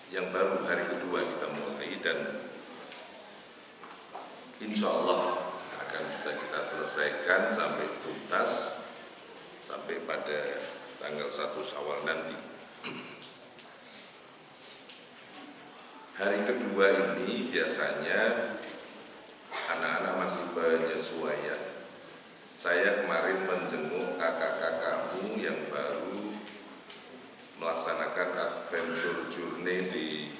yang baru hari kedua kita mulai, dan insya Allah akan bisa kita selesaikan sampai tuntas sampai pada tanggal 1 Syawal nanti. Hari kedua ini biasanya anak-anak masih penyesuaian. Saya kemarin menjenguk kakak-kakakmu yang baru melaksanakan adventure journey di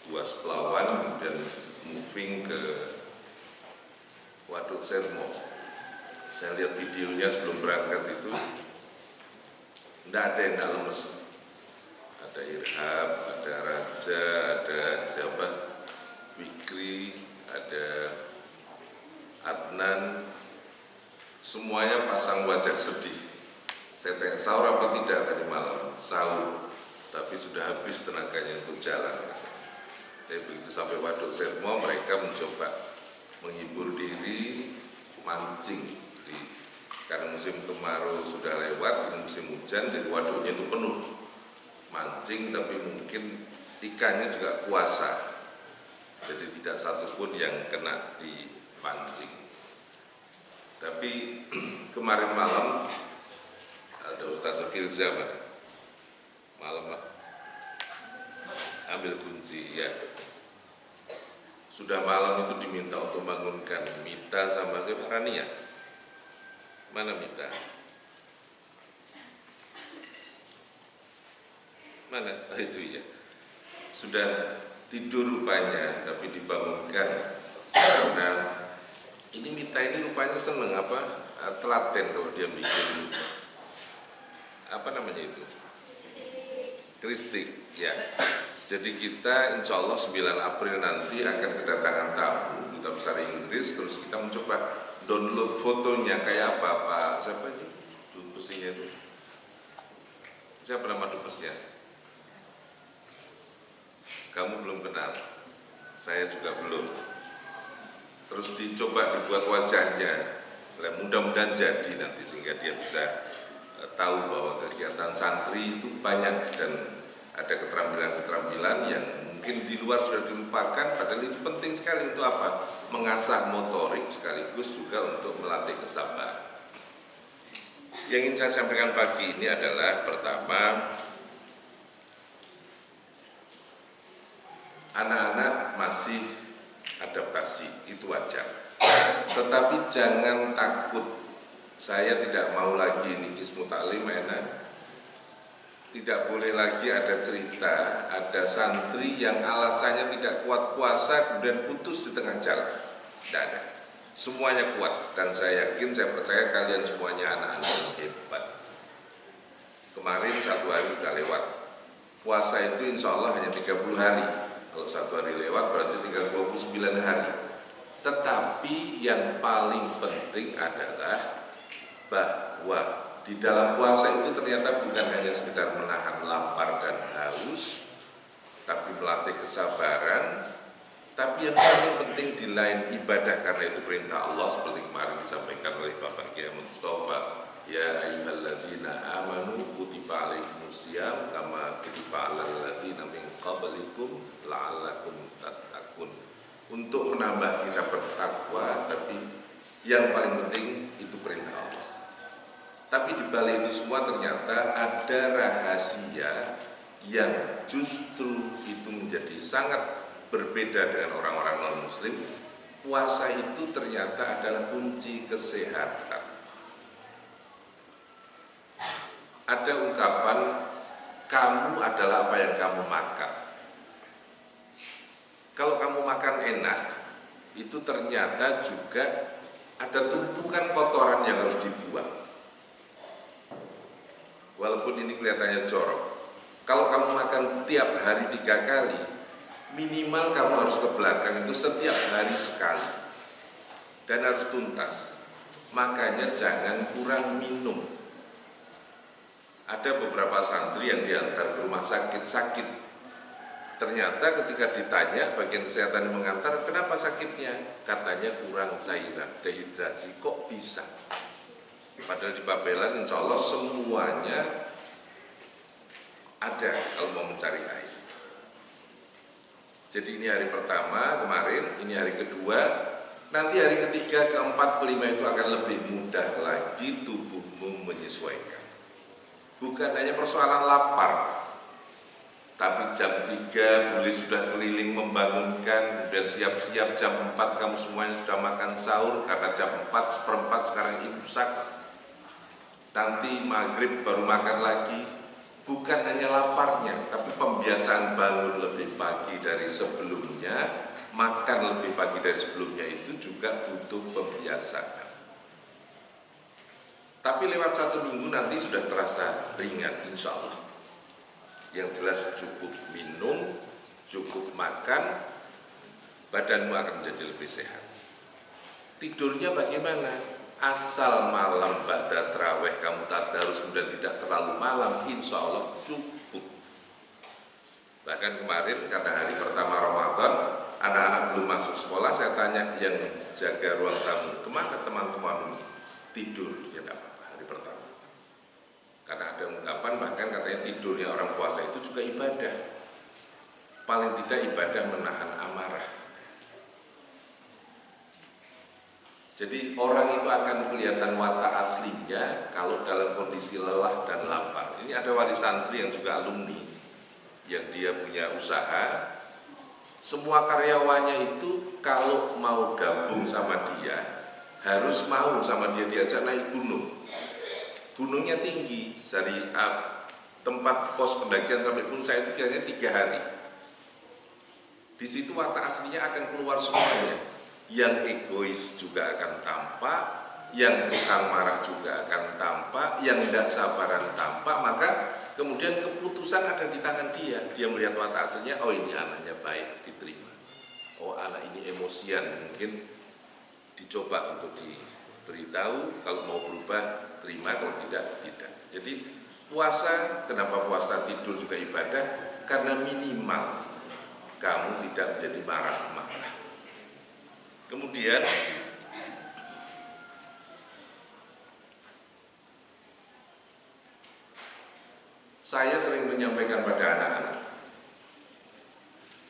Buas Pelawan dan moving ke Waduk Sermo. Saya lihat videonya sebelum berangkat itu, tidak ada yang tidak lemes. Ada Irhab, ada Raja, ada siapa? Fikri, ada Adnan, semuanya pasang wajah sedih. Saya tanya, sahur apa tidak tadi malam? Sahur, tapi sudah habis tenaganya untuk jalan. Jadi begitu sampai Waduk Sermo, mereka mencoba menghibur diri, mancing. Karena musim kemarau sudah lewat, ini musim hujan, jadi waduknya itu penuh. Mancing, tapi mungkin ikannya juga kuasa. Jadi tidak satupun yang kena dipancing. Tapi kemarin malam ada Ustadz Filza malam ambil kunci ya. Sudah malam itu diminta untuk bangunkan Mita sama siapa? Rania. Mana Mita? Mana? Itu ya. Sudah tidur rupanya, tapi dibangunkan. Karena ini Mita ini rupanya seneng apa? Telaten kalau dia bikin apa namanya itu? Kristik, ya. Jadi kita insya Allah 9 April nanti akan kedatangan tamu duta besar Inggris, terus kita mencoba download fotonya kayak apa Pak? Siapa ini? Dubesnya itu? Siapa nama dubesnya? Kamu belum kenal, saya juga belum. Terus dicoba dibuat wajahnya, mudah-mudahan jadi nanti sehingga dia bisa tahu bahwa kegiatan santri itu banyak dan ada keterampilan-keterampilan yang mungkin di luar sudah dilupakan, padahal itu penting sekali untuk apa? Mengasah motorik sekaligus juga untuk melatih kesabaran. Yang ingin saya sampaikan pagi ini adalah pertama, anak-anak masih adaptasi, itu wajar. Tetapi jangan takut. Saya tidak mau lagi ini Hizbut Ta'lim enak. Tidak boleh lagi ada cerita, ada santri yang alasannya tidak kuat puasa kemudian putus di tengah jalan. Tidak ada. Semuanya kuat dan saya yakin, saya percaya kalian semuanya anak-anak yang hebat. Kemarin 1 hari sudah lewat. Puasa itu insya Allah hanya 30 hari. Kalau 1 hari lewat berarti tinggal 29 hari. Tetapi yang paling penting adalah bahwa di dalam puasa itu ternyata bukan hanya sekedar menahan lapar dan haus, tapi melatih kesabaran. Tapi yang paling penting di lain ibadah, karena itu perintah Allah seperti kemarin disampaikan oleh Bapak Kiai Mustafa, ya ayyuhalladzina amanu kutiba alaikumusiyam kama kutiba alal ladzina min qablikum la'allakum tattaqun. Untuk menambah kita bertakwa, tapi yang paling penting itu perintah Allah. Tapi di balik itu semua ternyata ada rahasia yang justru itu menjadi sangat berbeda dengan orang-orang non-muslim. Puasa itu ternyata adalah kunci kesehatan. Ada ungkapan, kamu adalah apa yang kamu makan. Kalau kamu makan enak, itu ternyata juga ada tumpukan kotoran yang harus dibuang. Walaupun ini kelihatannya jorok. Kalau kamu makan tiap hari 3 kali, minimal kamu harus ke belakang itu setiap hari sekali. Dan harus tuntas. Makanya jangan kurang minum. Ada beberapa santri yang diantar ke rumah sakit. Ternyata ketika ditanya bagian kesehatan yang mengantar, kenapa sakitnya? Katanya kurang cairan, dehidrasi. Kok bisa? Padahal di Babelan insya Allah semuanya ada kalau mau mencari air. Jadi ini hari pertama kemarin, ini hari kedua, nanti hari ketiga, keempat, kelima itu akan lebih mudah lagi tubuhmu menyesuaikan. Bukan hanya persoalan lapar, tapi jam 3 boleh sudah keliling membangunkan, kemudian siap-siap jam 4 kamu semuanya sudah makan sahur, karena jam 4:4 sekarang imsak, nanti maghrib baru makan lagi. Bukan hanya laparnya, tapi pembiasaan bangun lebih pagi dari sebelumnya, makan lebih pagi dari sebelumnya itu juga butuh pembiasaan. Tapi lewat 1 minggu nanti sudah terasa ringan insya Allah. Yang jelas cukup minum, cukup makan, badanmu akan menjadi lebih sehat. Tidurnya bagaimana? Asal malam ba'da tarawih kamu tadarus kemudian tidak terlalu malam, insya Allah cukup. Bahkan kemarin karena hari pertama Ramadan, anak-anak belum masuk sekolah, saya tanya yang jaga ruang tamu, kemana teman-teman tidur? Ya tidak apa-apa hari pertama. Karena ada ungkapan bahkan katanya tidurnya orang puasa itu juga ibadah. Paling tidak ibadah menahan amarah. Jadi orang itu akan kelihatan watak aslinya kalau dalam kondisi lelah dan lapar. Ini ada wali santri yang juga alumni, yang dia punya usaha. Semua karyawannya itu kalau mau gabung sama dia, harus mau sama dia, diajak naik gunung. Gunungnya tinggi, dari tempat pos pendakian sampai puncak itu kira-kira 3 hari. Di situ watak aslinya akan keluar semuanya. Yang egois juga akan tampak, yang tukang marah juga akan tampak, yang tidak sabaran tampak. Maka kemudian keputusan ada di tangan dia. Dia melihat watak aslinya, oh ini anaknya baik, diterima. Oh anak ini emosian, mungkin dicoba untuk diberitahu, kalau mau berubah terima, kalau tidak, tidak. Jadi puasa, kenapa puasa tidur juga ibadah? Karena minimal kamu tidak menjadi marah-marah. Kemudian saya sering menyampaikan pada anak-anak,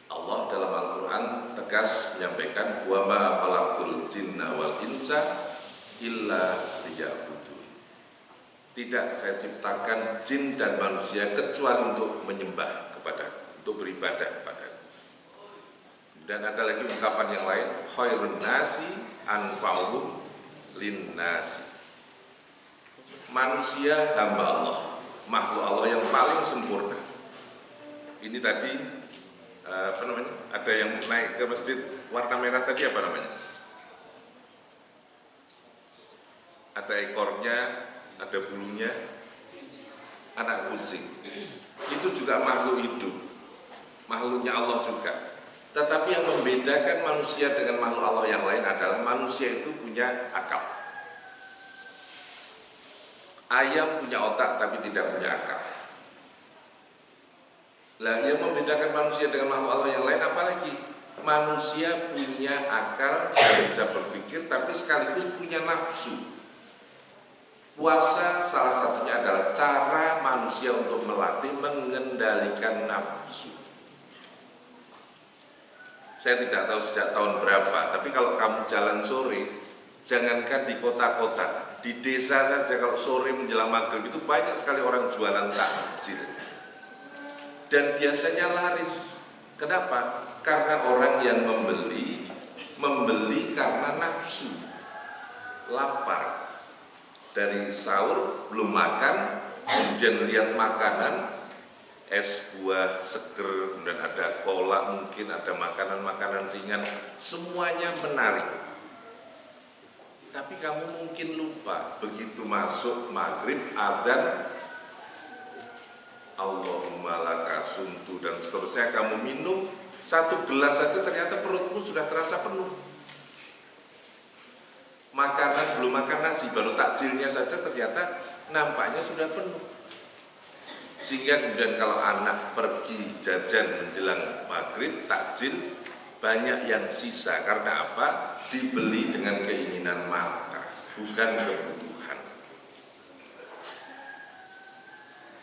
Allah dalam Al-Quran tegas menyampaikan, wa ma khalaqtul jinna wal insa illa liya'budun. Tidak saya ciptakan jin dan manusia kecuali untuk menyembah kepada, untuk beribadah kepada. Dan ada lagi ungkapan yang lain, khairun nasi anfa'uhum lin nasi. Manusia hamba Allah, makhluk Allah yang paling sempurna. Ini tadi apa namanya? Ada yang naik ke masjid warna merah tadi apa namanya? Ada ekornya, ada bulunya, anak kucing. Itu juga makhluk hidup, makhluknya Allah juga. Tetapi yang membedakan manusia dengan makhluk Allah yang lain adalah manusia itu punya akal. Ayam punya otak tapi tidak punya akal. Lah yang membedakan manusia dengan makhluk Allah yang lain apalagi? Manusia punya akal dan bisa berpikir tapi sekaligus punya nafsu. Puasa salah satunya adalah cara manusia untuk melatih mengendalikan nafsu. Saya tidak tahu sejak tahun berapa, tapi kalau kamu jalan sore, jangankan di kota-kota, di desa saja kalau sore menjelang maghrib itu banyak sekali orang jualan takjil. Dan biasanya laris. Kenapa? Karena orang yang membeli karena nafsu, lapar. Dari sahur belum makan, kemudian lihat makanan, es buah seger, kemudian ada kolak, mungkin ada makanan-makanan ringan, semuanya menarik. Tapi kamu mungkin lupa, begitu masuk maghrib, adzan, Allahumma laka sumtu dan seterusnya, kamu minum 1 gelas saja ternyata perutmu sudah terasa penuh. Makanan belum makan nasi, baru takjilnya saja ternyata nampaknya sudah penuh. Sehingga kemudian kalau anak pergi jajan menjelang maghrib, takjil, banyak yang sisa. Karena apa? Dibeli dengan keinginan mata, bukan kebutuhan.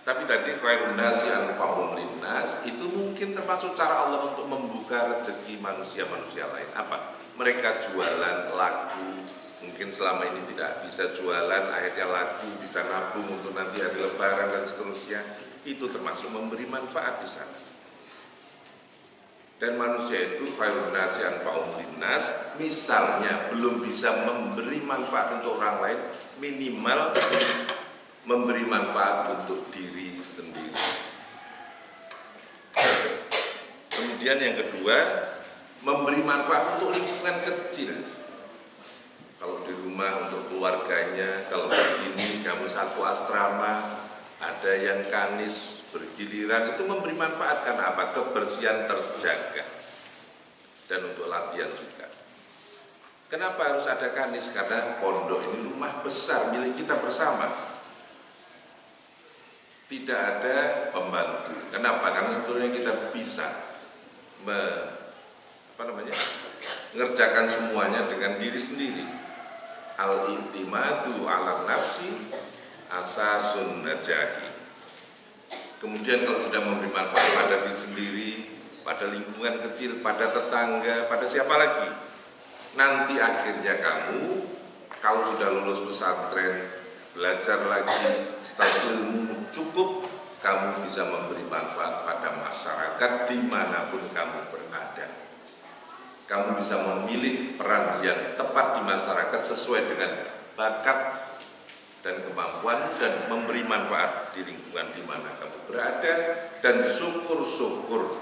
Tapi tadi khairun nasi anfa'uhum linnas itu mungkin termasuk cara Allah untuk membuka rezeki manusia-manusia lain. Apa? Mereka jualan laku, mungkin selama ini tidak bisa jualan, akhirnya laku, bisa nabung untuk nanti hari lebaran dan seterusnya. Itu termasuk memberi manfaat di sana. Dan manusia itu khairun nasi anfa'uhum linnas, misalnya belum bisa memberi manfaat untuk orang lain, minimal memberi manfaat untuk diri sendiri. Kemudian yang kedua, memberi manfaat untuk lingkungan kecil. Kalau di rumah untuk keluarganya, kalau di sini kamu satu asrama, ada yang kanis bergiliran, itu memberi manfaat karena apa? Kebersihan terjaga. Dan untuk latihan juga. Kenapa harus ada kanis? Karena pondok ini rumah besar milik kita bersama. Tidak ada pembantu. Kenapa? Karena sebetulnya kita bisa mengerjakan semuanya dengan diri sendiri. Al-i'timadu 'ala nafsi asasun najahi. Kemudian kalau sudah memberi manfaat pada diri sendiri, pada lingkungan kecil, pada tetangga, pada siapa lagi? Nanti akhirnya kamu kalau sudah lulus pesantren, belajar lagi, setelah ilmu cukup, kamu bisa memberi manfaat pada masyarakat dimanapun kamu berada. Kamu bisa memilih peran yang tepat di masyarakat sesuai dengan bakat dan kemampuan dan memberi manfaat di lingkungan di mana kamu berada. Dan syukur-syukur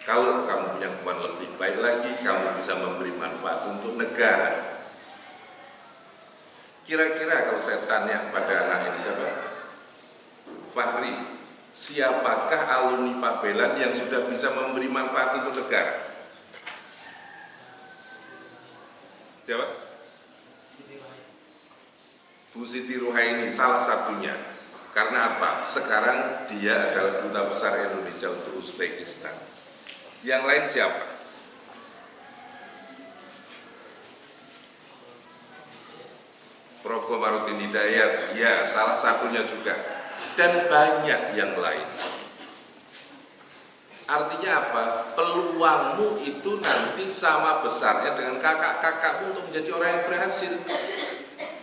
kalau kamu punya kemampuan lebih baik lagi, kamu bisa memberi manfaat untuk negara. Kira-kira kalau saya tanya pada anak ini siapa? Fahri, siapakah alumni Pabelan yang sudah bisa memberi manfaat untuk negara? Jawab. Bu Siti Ruhaini salah satunya. Karena apa? Sekarang dia adalah duta besar Indonesia untuk Uzbekistan. Yang lain siapa? Prof. Komarudin Hidayat, ya salah satunya juga, dan banyak yang lain. Artinya apa? Peluangmu itu nanti sama besarnya dengan kakak-kakakmu untuk menjadi orang yang berhasil.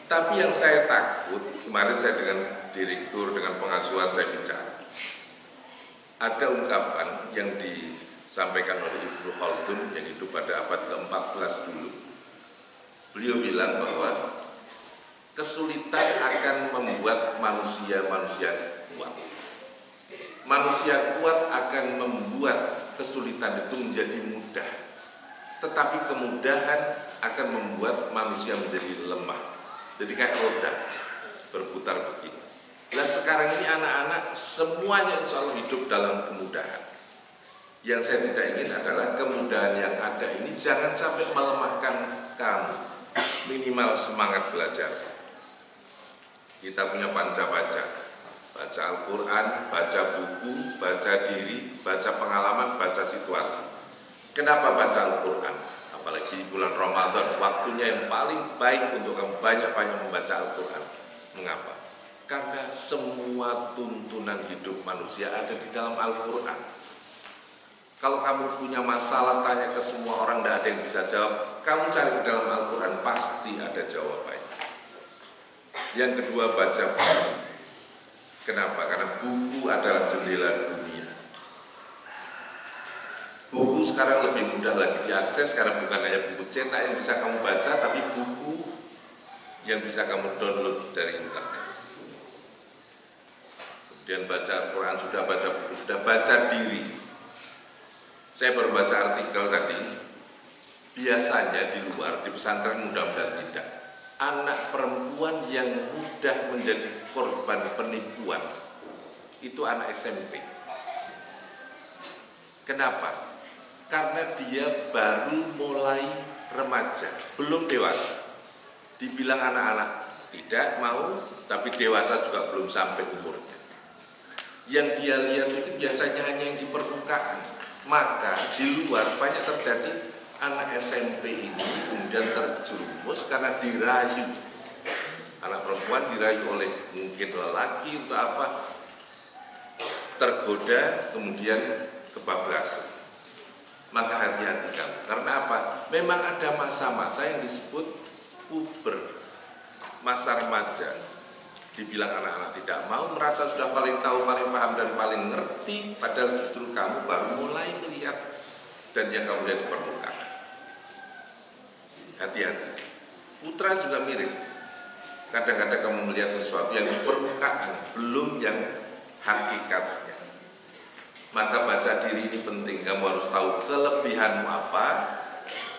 Tapi yang saya takut, kemarin saya dengan direktur, dengan pengasuhan saya bicara, ada ungkapan yang disampaikan oleh Ibnu Khaldun yang hidup pada abad ke-14 dulu. Beliau bilang bahwa kesulitan akan membuat manusia kuat. Manusia kuat akan membuat kesulitan itu menjadi mudah. Tetapi kemudahan akan membuat manusia menjadi lemah. Jadi kayak roda berputar begini. Nah sekarang ini anak-anak semuanya insya Allah hidup dalam kemudahan. Yang saya tidak ingin adalah kemudahan yang ada ini jangan sampai melemahkan kamu. Minimal semangat belajar. Kita punya panca baca Al-Quran, baca buku, baca diri, baca pengalaman, baca situasi. Kenapa baca Al-Quran? Apalagi di bulan Ramadan, waktunya yang paling baik untuk kamu banyak-banyak membaca Al-Quran. Mengapa? Karena semua tuntunan hidup manusia ada di dalam Al-Quran. Kalau kamu punya masalah, tanya ke semua orang, tidak ada yang bisa jawab. Kamu cari ke dalam Al-Quran, pasti ada jawabannya. Yang kedua, baca buku. Kenapa? Karena buku adalah jendela dunia. Buku sekarang lebih mudah lagi diakses karena bukan hanya buku cetak yang bisa kamu baca, tapi buku yang bisa kamu download dari internet. Kemudian baca Al-Quran, sudah baca buku, sudah baca diri. Saya baru baca artikel tadi, biasanya di luar, di pesantren mudah-mudahan tidak, anak perempuan yang mudah menjadi korban penipuan itu anak SMP. Kenapa? Karena dia baru mulai remaja, belum dewasa. Dibilang anak-anak tidak mau, tapi dewasa juga belum sampai umurnya. Yang dia lihat itu biasanya hanya yang di permukaan. Maka di luar banyak terjadi anak SMP ini kemudian terjerumus karena dirayu. Anak perempuan dirayu oleh mungkin lelaki untuk apa? tergoda, kemudian kebablasan. Maka hati-hati kamu. Karena apa? Memang ada masa-masa yang disebut puber, masa remaja. Dibilang anak-anak tidak mau, merasa sudah paling tahu, paling paham, dan paling ngerti, padahal justru kamu baru mulai melihat dan yang kamu lihat di permukaan. Hati-hati. Putra juga mirip. Kadang-kadang kamu melihat sesuatu yang di permukaan, belum yang hakikatnya. Maka baca diri ini penting. Kamu harus tahu kelebihanmu apa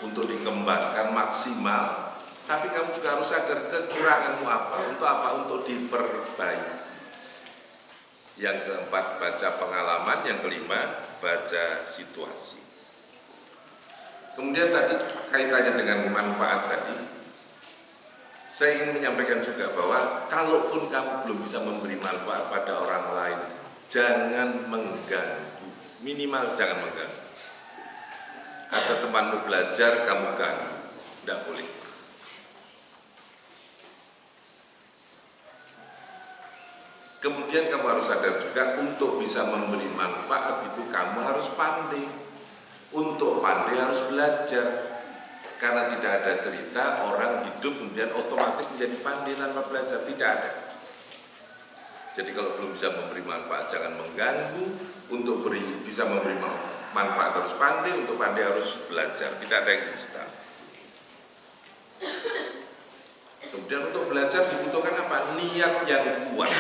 untuk dikembangkan maksimal. Tapi kamu juga harus sadar kekuranganmu apa. Untuk apa? Untuk diperbaiki. Yang keempat, baca pengalaman. Yang kelima, baca situasi. Kemudian tadi kaitannya dengan manfaat tadi. Saya ingin menyampaikan juga bahwa kalaupun kamu belum bisa memberi manfaat pada orang lain, jangan mengganggu, minimal jangan mengganggu. Ada temanmu belajar, kamu ganggu, tidak boleh. Kemudian kamu harus sadar juga untuk bisa memberi manfaat itu kamu harus pandai. Untuk pandai harus belajar. Karena tidak ada cerita orang hidup kemudian otomatis menjadi pandai tanpa belajar, tidak ada. Jadi kalau belum bisa memberi manfaat jangan mengganggu. Untuk bisa memberi manfaat harus pandai, untuk pandai harus belajar, tidak ada yang instan. Kemudian untuk belajar dibutuhkan apa? Niat yang kuat.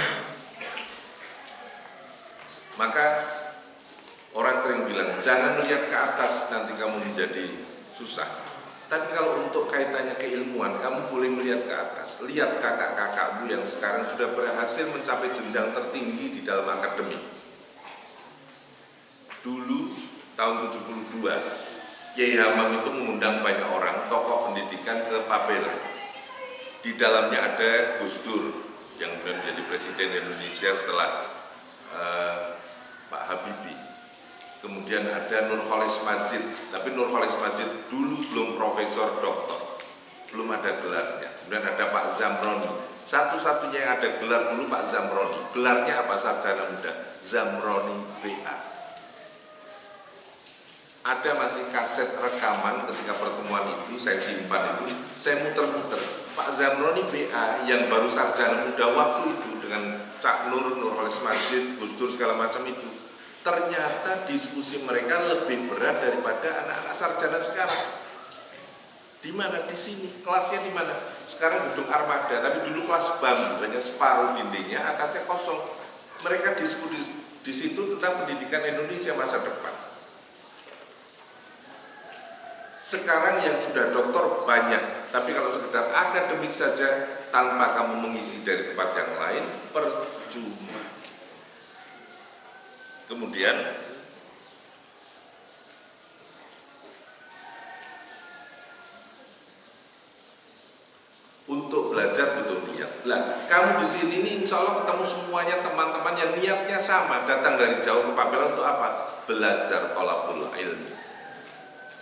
Maka orang sering bilang jangan melihat ke atas, nanti kamu menjadi susah. Tapi kalau untuk kaitannya keilmuan, kamu boleh melihat ke atas. Lihat kakak-kakakmu yang sekarang sudah berhasil mencapai jenjang tertinggi di dalam akademik. Dulu, tahun 72, Kiai Hamam itu mengundang banyak orang, tokoh pendidikan ke Papela. Di dalamnya ada Gus Dur, yang kemudian menjadi Presiden Indonesia setelah Pak Habibie. Kemudian ada Nurholis Majid, tapi Nurholis Majid dulu belum profesor doktor, belum ada gelarnya. Kemudian ada Pak Zamroni, satu-satunya yang ada gelar dulu Pak Zamroni. Gelarnya apa? Sarjana muda, Zamroni BA. Ada masih kaset rekaman ketika pertemuan itu, saya simpan itu, saya muter-muter. Pak Zamroni BA yang baru sarjana muda waktu itu dengan Cak Nur, Nurholis Majid, Gus Dur segala macam itu. Ternyata diskusi mereka lebih berat daripada anak-anak sarjana sekarang. Di mana? Di sini. Kelasnya di mana? Sekarang gedung Armada, tapi dulu kelas bambu, hanya separuh dindingnya, atasnya kosong. Mereka diskusi di situ tentang pendidikan Indonesia masa depan. Sekarang yang sudah doktor banyak, tapi kalau sekedar akademik saja tanpa kamu mengisi dari tempat yang lain, percuma. Kemudian untuk belajar butuh niat. Lah, kamu di sini nih insya Allah ketemu semuanya teman-teman yang niatnya sama, datang dari jauh ke Papela untuk apa? Belajar thalabul ilmi.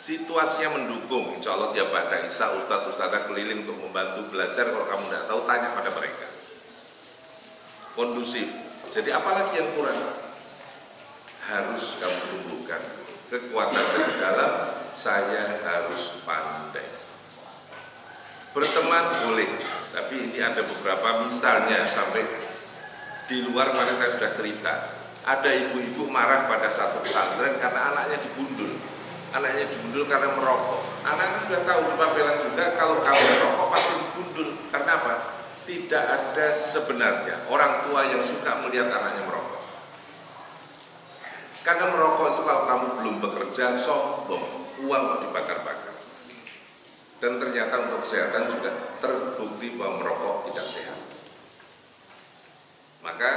Situasinya mendukung, insya Allah tiap pada Isya ustadz-ustadzah keliling untuk membantu belajar. Kalau kamu tidak tahu, tanya pada mereka. Kondusif. Jadi apalagi yang kurang? Harus kamu tumbuhkan kekuatan dari dalam. Saya harus pandai. Berteman boleh, tapi ini ada beberapa misalnya sampai di luar. Kemarin saya sudah cerita, ada ibu-ibu marah pada satu pesantren karena anaknya digundul. Anaknya digundul karena merokok. Anaknya sudah tahu di Pabelan juga kalau kamu merokok pasti digundul. Karena apa? Tidak ada sebenarnya orang tua yang suka melihat anaknya merokok. Karena merokok itu kalau kamu belum bekerja, sombong, uang kok dibakar-bakar. Dan ternyata untuk kesehatan sudah terbukti bahwa merokok tidak sehat. Maka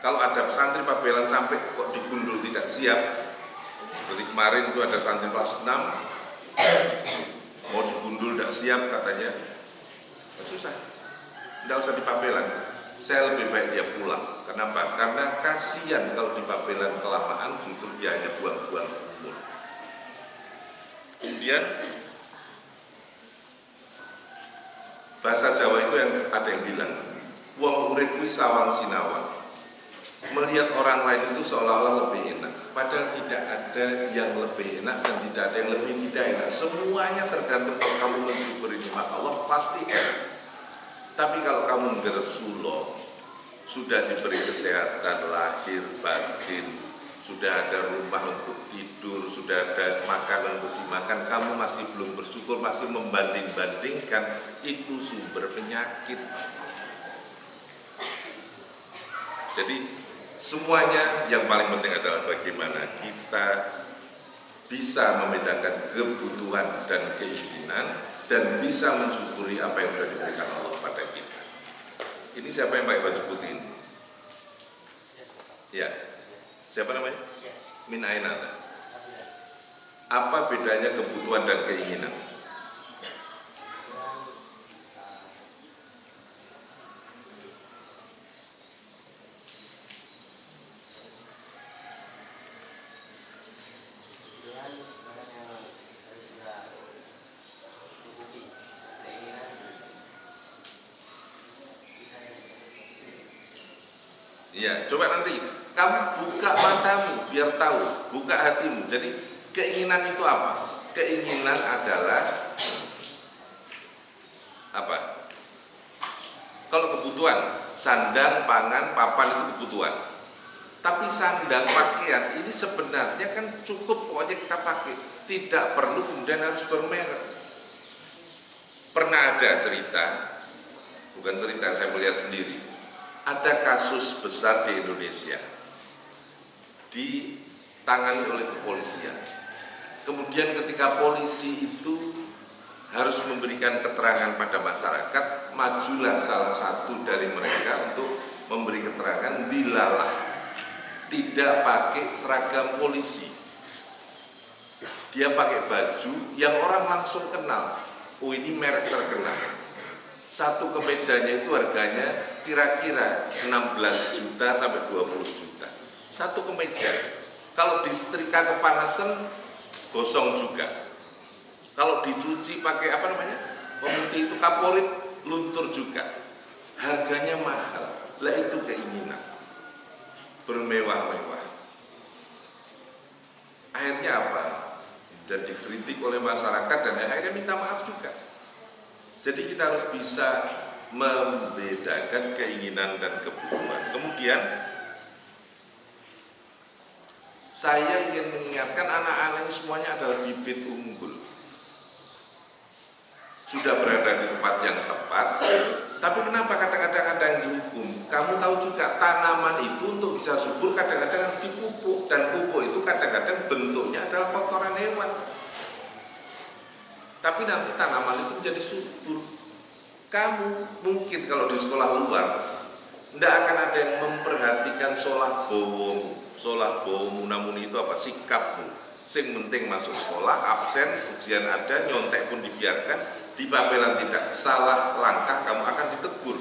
kalau ada pesantren Pabelan sampai kok digundul tidak siap, seperti kemarin itu ada santri kelas 6 mau digundul tidak siap katanya, susah, tidak usah di Pabelan. Saya lebih baik dia pulang. Kenapa? Karena kasihan kalau di Pabelan kelamaan justru dia hanya buang-buang umur. Kemudian bahasa Jawa itu yang ada yang bilang, wong urip kuwi sawang sinawang. melihat orang lain itu seolah-olah lebih enak, padahal tidak ada yang lebih enak dan tidak ada yang lebih tidak enak. Semuanya tergantung kalau kamu mensyukuri nikmat Allah pasti enak. Tapi kalau kamu ngeresuloh, sudah diberi kesehatan lahir batin, sudah ada rumah untuk tidur, sudah ada makanan untuk dimakan, kamu masih belum bersyukur, masih membanding-bandingkan, itu sumber penyakit. Jadi semuanya yang paling penting adalah bagaimana kita bisa membedakan kebutuhan dan keinginan dan bisa mensyukuri apa yang sudah diberikan Allah pada kita. Ini siapa yang pakai baju putih ini? Ya, siapa namanya? Min aina. Apa bedanya kebutuhan dan keinginan? Ya, coba nanti kamu buka matamu biar tahu, buka hatimu. Jadi keinginan itu apa? Keinginan adalah apa? Kalau kebutuhan, sandang, pangan, papan itu kebutuhan. Tapi sandang, pakaian ini sebenarnya kan cukup pokoknya kita pakai, tidak perlu kemudian harus bermerek. Pernah ada cerita, bukan cerita, saya melihat sendiri. Ada kasus besar di Indonesia ditangani oleh kepolisian. Kemudian ketika polisi itu harus memberikan keterangan pada masyarakat, majulah salah satu dari mereka untuk memberi keterangan, dilalah tidak pakai seragam polisi. Dia pakai baju yang orang langsung kenal. Oh, ini merek terkenal. Satu kemejanya itu harganya kira-kira 16 juta sampai 20 juta. Satu kemeja. Kalau disetrika kepanasan, gosong juga. Kalau dicuci pakai apa namanya? Pemutih itu kaporit, luntur juga. Harganya mahal. Lah itu keinginan. Bermewah-mewah. Akhirnya apa? Dan dikritik oleh masyarakat dan akhirnya minta maaf juga. Jadi kita harus bisa membedakan keinginan dan kebutuhan. Kemudian saya ingin mengingatkan anak-anak ini semuanya adalah bibit unggul. Sudah berada di tempat yang tepat, tapi kenapa kadang-kadang ada yang dihukum? Kamu tahu juga tanaman itu untuk bisa subur kadang-kadang harus dipupuk, dan pupuk itu kadang-kadang bentuknya adalah kotoran hewan. Tapi nanti tanaman itu menjadi subur. Kamu mungkin kalau di sekolah luar tidak akan ada yang memperhatikan solah bowomu namun itu apa? Sikapmu. Sing penting masuk sekolah, absen, ujian ada, nyontek pun dibiarkan, di pabelan tidak, salah langkah kamu akan ditegur.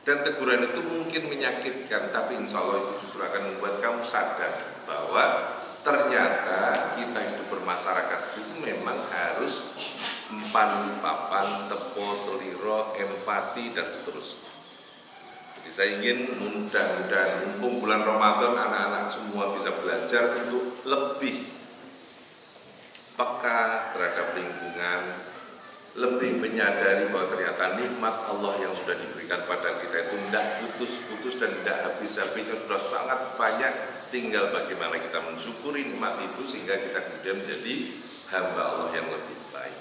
Dan teguran itu mungkin menyakitkan, tapi insya Allah itu justru akan membuat kamu sadar bahwa ternyata kita hidup bermasyarakat itu memang harus empan papan, tepo, seliro, empati dan seterusnya. Jadi saya ingin mudah-mudahan mumpung bulan Ramadan anak-anak semua bisa belajar untuk lebih peka terhadap lingkungan, lebih menyadari bahwa ternyata nikmat Allah yang sudah diberikan pada kita itu tidak putus-putus dan tidak habis-habisnya, sudah sangat banyak. Tinggal bagaimana kita mensyukuri nikmat itu sehingga kita kemudian menjadi hamba Allah yang lebih baik.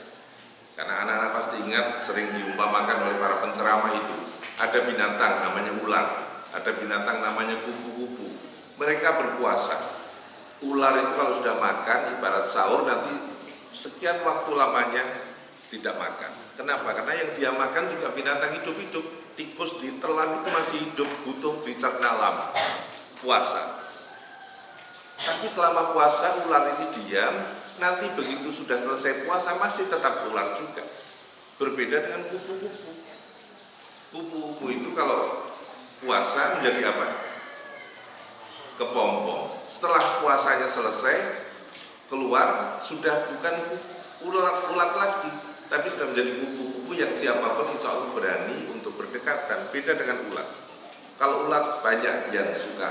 Karena anak-anak pasti ingat sering diumpamakan oleh para penceramah itu, ada binatang namanya ular, ada binatang namanya kupu-kupu. Mereka berpuasa. Ular itu kalau sudah makan ibarat sahur, nanti sekian waktu lamanya tidak makan. Kenapa? Karena yang dia makan juga binatang hidup-hidup. Tikus ditelan itu masih hidup, butuh dicerna lama. Puasa. Tapi selama puasa ular ini diam, nanti begitu sudah selesai puasa masih tetap ular juga. Berbeda dengan kupu-kupu. Kupu-kupu itu kalau puasa menjadi apa? Kepompong. Setelah puasanya selesai, keluar sudah bukan ulat lagi, tapi sudah menjadi kupu-kupu yang siapapun insya Allah berani untuk berdekatan. Beda dengan ulat. Kalau ulat banyak yang suka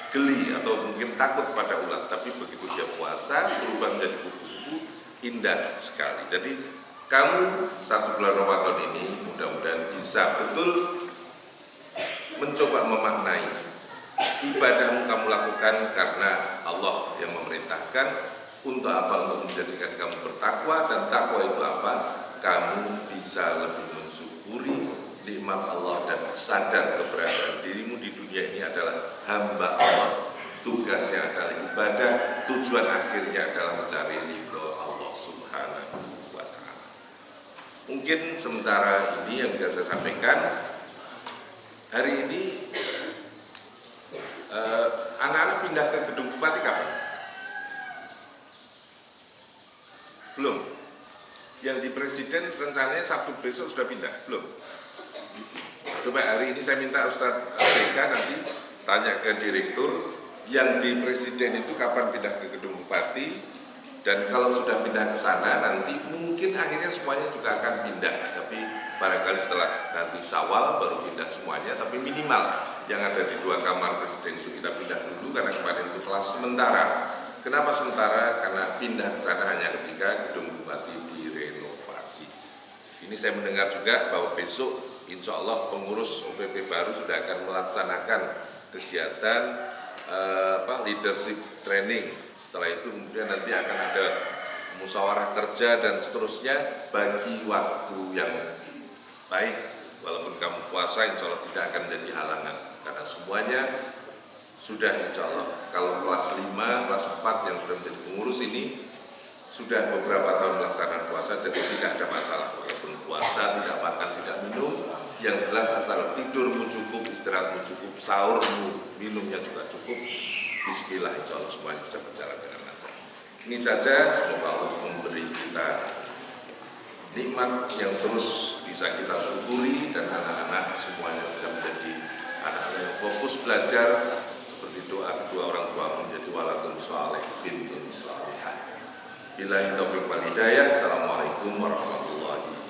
geli atau mungkin takut pada ulat, tapi begitu dia puasa berubah menjadi kupu-kupu, indah sekali. Jadi kamu 1 bulan Ramadan ini mudah-mudahan bisa betul mencoba memaknai ibadahmu kamu lakukan karena Allah yang memerintahkan. Untuk apa? Untuk menjadikan kamu bertakwa, dan takwa itu apa? Kamu bisa lebih mensyukuri nikmat Allah dan sadar keberadaan dirimu di dunia ini adalah hamba Allah. Tugasnya adalah ibadah, tujuan akhirnya adalah mencari ridho Allah Subhanahu wa Ta'ala. Mungkin sementara ini yang bisa saya sampaikan. Hari ini anak-anak pindah ke gedung bupati kapan? Belum. Yang di presiden rencananya Sabtu besok sudah pindah, belum? Coba hari ini saya minta Ustadz BK nanti tanya ke direktur yang di presiden itu kapan pindah ke gedung bupati, dan kalau sudah pindah ke sana nanti mungkin akhirnya semuanya juga akan pindah, tapi barangkali setelah nanti Syawal baru pindah semuanya, tapi minimal yang ada di 2 kamar presiden itu kita pindah dulu karena kemarin itu kelas sementara. Kenapa sementara? Karena pindah ke sana hanya ketika gedung bupati direnovasi. Ini saya mendengar juga bahwa besok insya Allah pengurus OPP baru sudah akan melaksanakan kegiatan leadership training. Setelah itu kemudian nanti akan ada musyawarah kerja dan seterusnya. Bagi waktu yang baik, walaupun kamu puasa insya Allah tidak akan menjadi halangan, karena semuanya sudah insya Allah. Kalau kelas 5, kelas 4 yang sudah menjadi pengurus ini sudah beberapa tahun melaksanakan puasa, jadi tidak ada masalah. Walaupun puasa, tidak makan, tidak minum, yang jelas asal tidurmu cukup, istirahatmu cukup, sahurmu, minumnya juga cukup, bismillah, insya Allah semuanya bisa berjalan dengan lancar. Ini saja, semoga Allah memberi kita nikmat yang terus bisa kita syukuri, dan anak-anak semuanya bisa menjadi anak yang fokus belajar, seperti doa kedua orang tua menjadi waladun saleh bintun salihah. Billahi taufiq wal hidayah. Assalamualaikum warahmatullahi wabarakatuh.